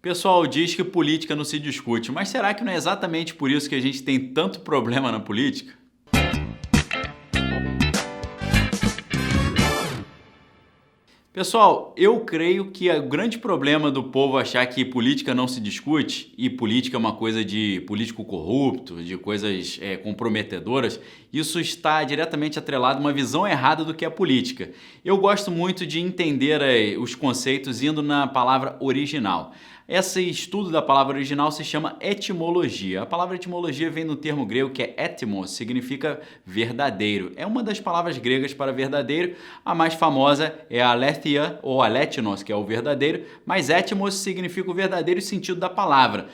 Pessoal diz que política não se discute, mas será que não é exatamente por isso que a gente tem tanto problema na política? Pessoal, eu creio que o grande problema do povo achar que política não se discute e política é uma coisa de político corrupto, de coisas comprometedoras, isso está diretamente atrelado a uma visão errada do que é política. Eu gosto muito de entender os conceitos indo na palavra original. Esse estudo da palavra original se chama etimologia. A palavra etimologia vem do termo grego que é étimos, significa verdadeiro. É uma das palavras gregas para verdadeiro. A mais famosa é a aletheia ou aletnos, que é o verdadeiro, mas étimos significa o verdadeiro sentido da palavra.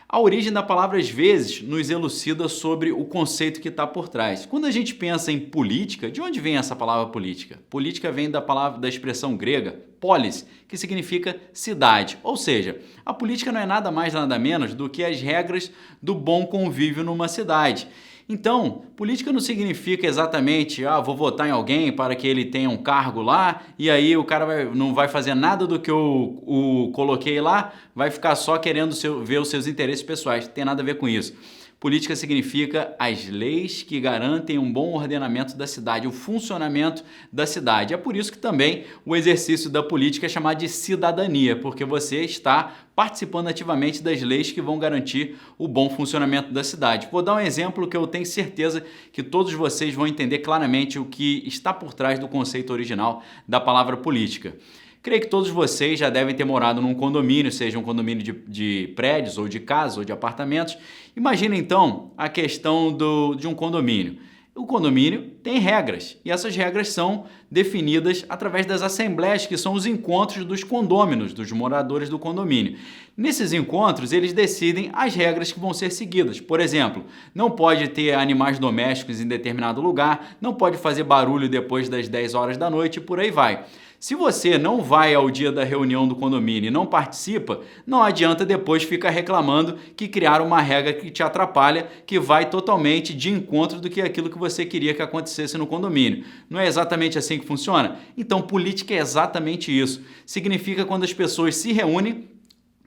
A origem da palavra, às vezes, nos elucida sobre o conceito que está por trás. Quando a gente pensa em política, de onde vem essa palavra política? Política vem da expressão grega polis, que significa cidade. Ou seja, a política não é nada mais, nada menos do que as regras do bom convívio numa cidade. Então, política não significa exatamente, vou votar em alguém para que ele tenha um cargo lá e aí o cara não vai fazer nada do que eu coloquei lá, vai ficar só querendo ver os seus interesses pessoais. Não tem nada a ver com isso. Política significa as leis que garantem um bom ordenamento da cidade, o funcionamento da cidade. É por isso que também o exercício da política é chamado de cidadania, porque você está participando ativamente das leis que vão garantir o bom funcionamento da cidade. Vou dar um exemplo que eu tenho certeza que todos vocês vão entender claramente o que está por trás do conceito original da palavra política. Creio que todos vocês já devem ter morado num condomínio, seja um condomínio de prédios, ou de casas, ou de apartamentos. Imagina então a questão de um condomínio. O condomínio tem regras e essas regras são definidas através das assembleias, que são os encontros dos condôminos, dos moradores do condomínio. Nesses encontros, eles decidem as regras que vão ser seguidas. Por exemplo, não pode ter animais domésticos em determinado lugar, não pode fazer barulho depois das 10 horas da noite e por aí vai. Se você não vai ao dia da reunião do condomínio e não participa, não adianta depois ficar reclamando que criaram uma regra que te atrapalha, que vai totalmente de encontro do que aquilo que você queria que acontecesse no condomínio. Não é exatamente assim que funciona? Então, política é exatamente isso. Significa quando as pessoas se reúnem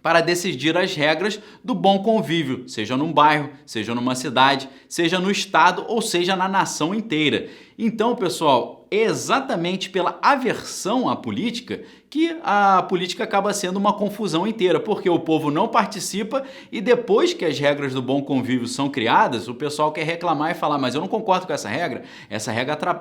para decidir as regras do bom convívio, seja num bairro, seja numa cidade, seja no estado ou seja na nação inteira. Então, pessoal, é exatamente pela aversão à política que a política acaba sendo uma confusão inteira, porque o povo não participa e depois que as regras do bom convívio são criadas, o pessoal quer reclamar e falar, mas eu não concordo com essa regra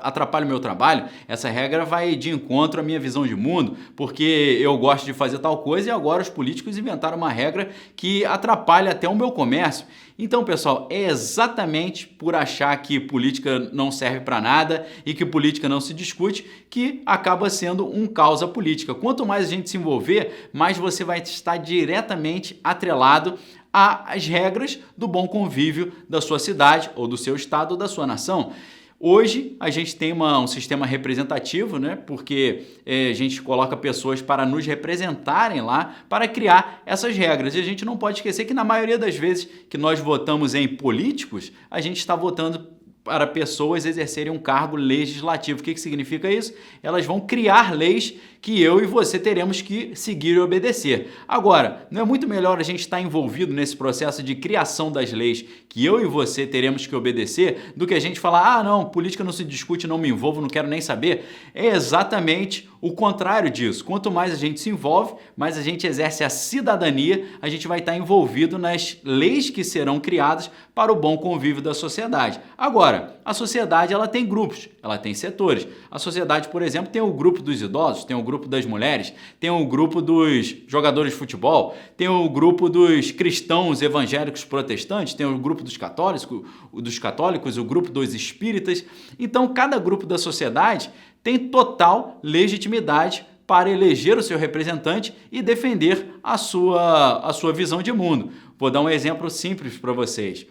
atrapalha o meu trabalho, essa regra vai de encontro à minha visão de mundo, porque eu gosto de fazer tal coisa e agora os políticos inventaram uma regra que atrapalha até o meu comércio. Então, pessoal, é exatamente por achar que política não serve para nada e que política não se discute que acaba sendo um causa política. Quanto mais a gente se envolver, mais você vai estar diretamente atrelado às regras do bom convívio da sua cidade ou do seu estado ou da sua nação. Hoje a gente tem um sistema representativo, né? Porque a gente coloca pessoas para nos representarem lá, para criar essas regras. E a gente não pode esquecer que na maioria das vezes que nós votamos em políticos, a gente está votando para pessoas exercerem um cargo legislativo. O que significa isso? Elas vão criar leis que eu e você teremos que seguir e obedecer. Agora, não é muito melhor a gente estar envolvido nesse processo de criação das leis que eu e você teremos que obedecer do que a gente falar, não, política não se discute, não me envolvo, não quero nem saber? É exatamente o contrário disso. Quanto mais a gente se envolve, mais a gente exerce a cidadania, a gente vai estar envolvido nas leis que serão criadas para o bom convívio da sociedade. Agora, a sociedade ela tem grupos, ela tem setores. A sociedade, por exemplo, tem o grupo dos idosos, tem o grupo das mulheres, tem o grupo dos jogadores de futebol, tem o grupo dos cristãos evangélicos protestantes, tem o grupo dos católicos, o grupo dos espíritas. Então, cada grupo da sociedade tem total legitimidade para eleger o seu representante e defender a sua visão de mundo. Vou dar um exemplo simples para vocês.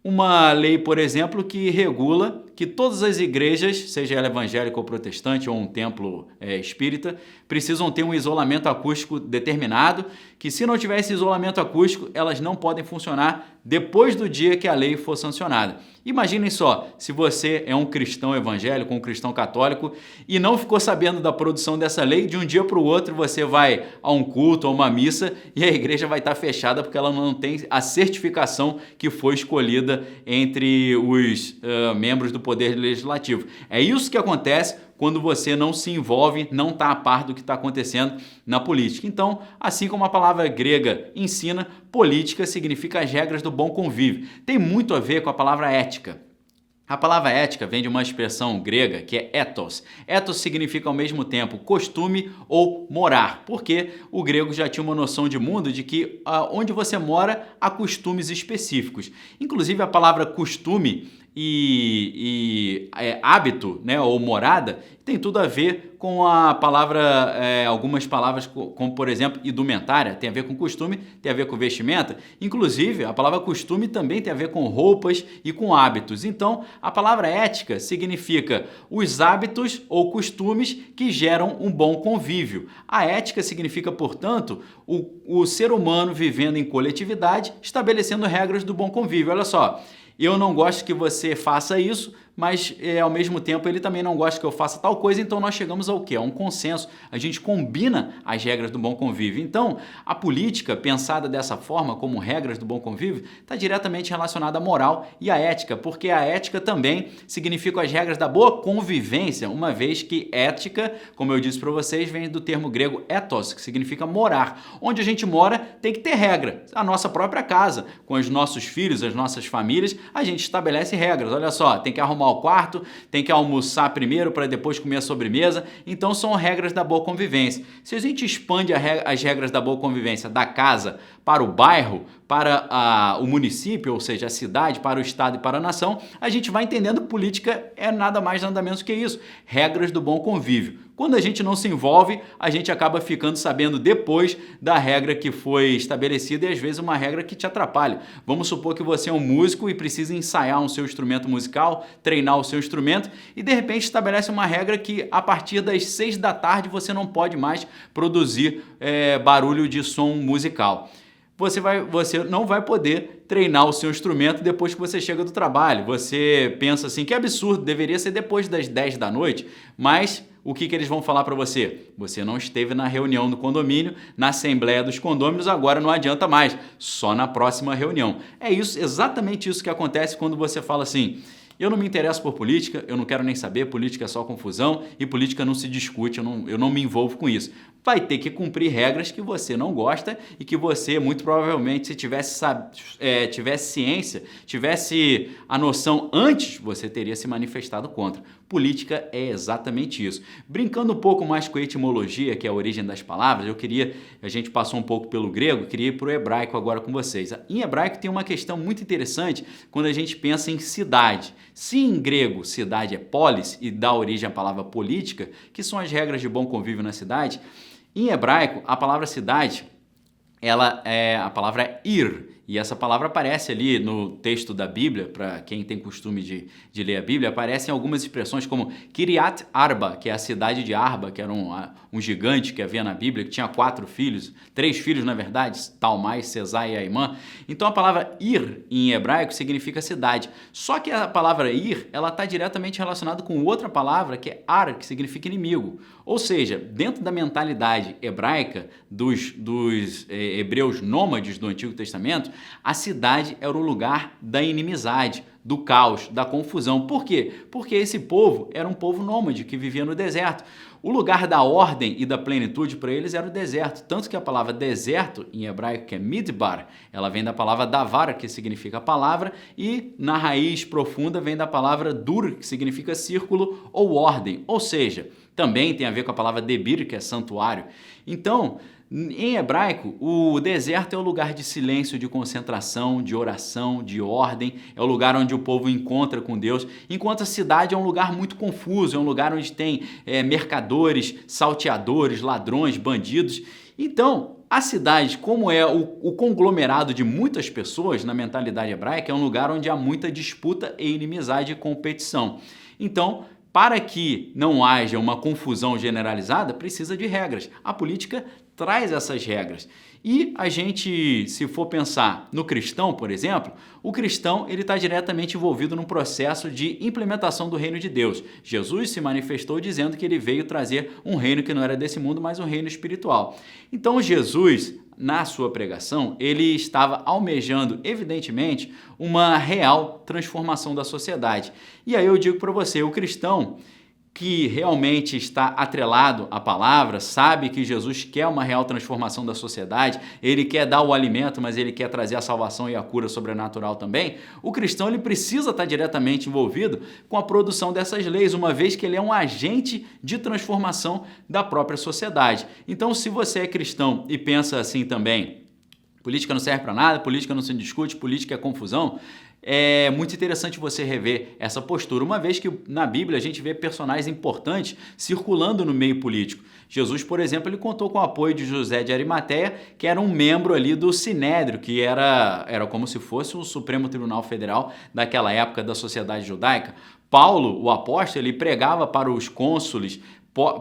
Uma lei, por exemplo, que regula que todas as igrejas, seja ela evangélica ou protestante ou um templo espírita, precisam ter um isolamento acústico determinado, que se não tiver esse isolamento acústico, elas não podem funcionar depois do dia que a lei for sancionada. Imaginem só, se você é um cristão evangélico, um cristão católico e não ficou sabendo da produção dessa lei, de um dia para o outro você vai a um culto, a uma missa e a igreja vai estar fechada porque ela não tem a certificação que foi escolhida entre os membros do Poder Legislativo. É isso que acontece quando você não se envolve, não está a par do que está acontecendo na política. Então, assim como a palavra grega ensina, política significa as regras do bom convívio. Tem muito a ver com a palavra ética. A palavra ética vem de uma expressão grega que é ethos. Ethos significa ao mesmo tempo costume ou morar, porque o grego já tinha uma noção de mundo de que onde você mora há costumes específicos. Inclusive a palavra costume e hábito, né, ou morada, tem tudo a ver com a palavra, algumas palavras como, por exemplo, indumentária, tem a ver com costume, tem a ver com vestimenta. Inclusive, a palavra costume também tem a ver com roupas e com hábitos. Então, a palavra ética significa os hábitos ou costumes que geram um bom convívio. A ética significa, portanto, o ser humano vivendo em coletividade, estabelecendo regras do bom convívio. Olha só, eu não gosto que você faça isso, mas ao mesmo tempo ele também não gosta que eu faça tal coisa, então nós chegamos ao quê? A um consenso, a gente combina as regras do bom convívio. Então, a política, pensada dessa forma, como regras do bom convívio, está diretamente relacionada à moral e à ética, porque a ética também significa as regras da boa convivência, uma vez que ética, como eu disse para vocês, vem do termo grego ethos, que significa morar. Onde a gente mora tem que ter regra. A nossa própria casa, com os nossos filhos, as nossas famílias, a gente estabelece regras. Olha só, tem que arrumar o quarto, tem que almoçar primeiro para depois comer a sobremesa. Então são regras da boa convivência. Se a gente expande as regras da boa convivência da casa para o bairro, para o município, ou seja, a cidade, para o estado e para a nação, a gente vai entendendo que política é nada mais nada menos que isso. Regras do bom convívio. Quando a gente não se envolve, a gente acaba ficando sabendo depois da regra que foi estabelecida e às vezes uma regra que te atrapalha. Vamos supor que você é um músico e precisa ensaiar um seu instrumento musical, treinar o seu instrumento e de repente estabelece uma regra que a partir das 6 da tarde você não pode mais produzir barulho de som musical. Você não vai poder treinar o seu instrumento depois que você chega do trabalho. Você pensa assim, que absurdo, deveria ser depois das 10 da noite, mas o que eles vão falar para você? Você não esteve na reunião do condomínio, na assembleia dos condôminos, agora não adianta mais, só na próxima reunião. É isso, exatamente isso que acontece quando você fala assim, eu não me interesso por política, eu não quero nem saber, política é só confusão e política não se discute, eu não me envolvo com isso. Vai ter que cumprir regras que você não gosta e que você, muito provavelmente, se tivesse ciência, tivesse a noção antes, você teria se manifestado contra. Política é exatamente isso. Brincando um pouco mais com a etimologia, que é a origem das palavras, a gente passou um pouco pelo grego, queria ir para o hebraico agora com vocês. Em hebraico tem uma questão muito interessante quando a gente pensa em cidade. Se em grego cidade é polis e dá origem à palavra política, que são as regras de bom convívio na cidade, em hebraico a palavra cidade, a palavra é ir. E essa palavra aparece ali no texto da Bíblia, para quem tem costume de ler a Bíblia, aparecem algumas expressões como Kiriat Arba, que é a cidade de Arba, que era um gigante que havia na Bíblia, que tinha 3 filhos na verdade, Talmai, Sesai e Aimã. Então a palavra ir em hebraico significa cidade. Só que a palavra ir, ela está diretamente relacionada com outra palavra que é ar, que significa inimigo. Ou seja, dentro da mentalidade hebraica dos hebreus nômades do Antigo Testamento, a cidade era o lugar da inimizade, do caos, da confusão. Por quê? Porque esse povo era um povo nômade que vivia no deserto. O lugar da ordem e da plenitude para eles era o deserto. Tanto que a palavra deserto, em hebraico, que é midbar, ela vem da palavra davar, que significa palavra, e na raiz profunda vem da palavra dur, que significa círculo ou ordem. Ou seja, também tem a ver com a palavra debir, que é santuário. Então, em hebraico, o deserto é o lugar de silêncio, de concentração, de oração, de ordem, é o lugar onde o povo encontra com Deus, enquanto a cidade é um lugar muito confuso, é um lugar onde tem mercadores, salteadores, ladrões, bandidos. Então, a cidade, como é o conglomerado de muitas pessoas na mentalidade hebraica, é um lugar onde há muita disputa e inimizade e competição. Então, para que não haja uma confusão generalizada, precisa de regras. A política traz essas regras. E a gente, se for pensar no cristão, por exemplo, o cristão ele está diretamente envolvido num processo de implementação do reino de Deus. Jesus se manifestou dizendo que ele veio trazer um reino que não era desse mundo, mas um reino espiritual. Então Jesus, na sua pregação, ele estava almejando, evidentemente, uma real transformação da sociedade. E aí eu digo para você, o cristão que realmente está atrelado à palavra, sabe que Jesus quer uma real transformação da sociedade, ele quer dar o alimento, mas ele quer trazer a salvação e a cura sobrenatural também, o cristão ele precisa estar diretamente envolvido com a produção dessas leis, uma vez que ele é um agente de transformação da própria sociedade. Então, se você é cristão e pensa assim também, política não serve para nada, política não se discute, política é confusão, é muito interessante você rever essa postura, uma vez que na Bíblia a gente vê personagens importantes circulando no meio político. Jesus, por exemplo, ele contou com o apoio de José de Arimateia, que era um membro ali do Sinédrio, que era como se fosse o Supremo Tribunal Federal daquela época da sociedade judaica. Paulo, o apóstolo, ele pregava para os cônsules.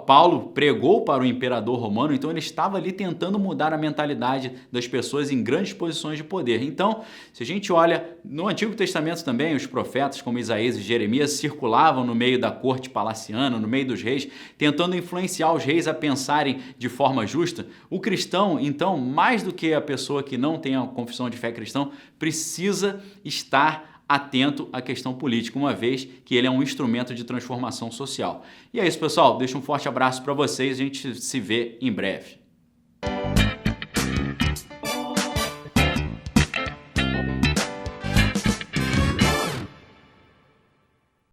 Paulo pregou para o imperador romano, então ele estava ali tentando mudar a mentalidade das pessoas em grandes posições de poder. Então, se a gente olha no Antigo Testamento também, os profetas como Isaías e Jeremias circulavam no meio da corte palaciana, no meio dos reis, tentando influenciar os reis a pensarem de forma justa. O cristão, então, mais do que a pessoa que não tem a confissão de fé cristã, precisa estar atento à questão política, uma vez que ele é um instrumento de transformação social. E é isso, pessoal. Deixo um forte abraço para vocês. A gente se vê em breve.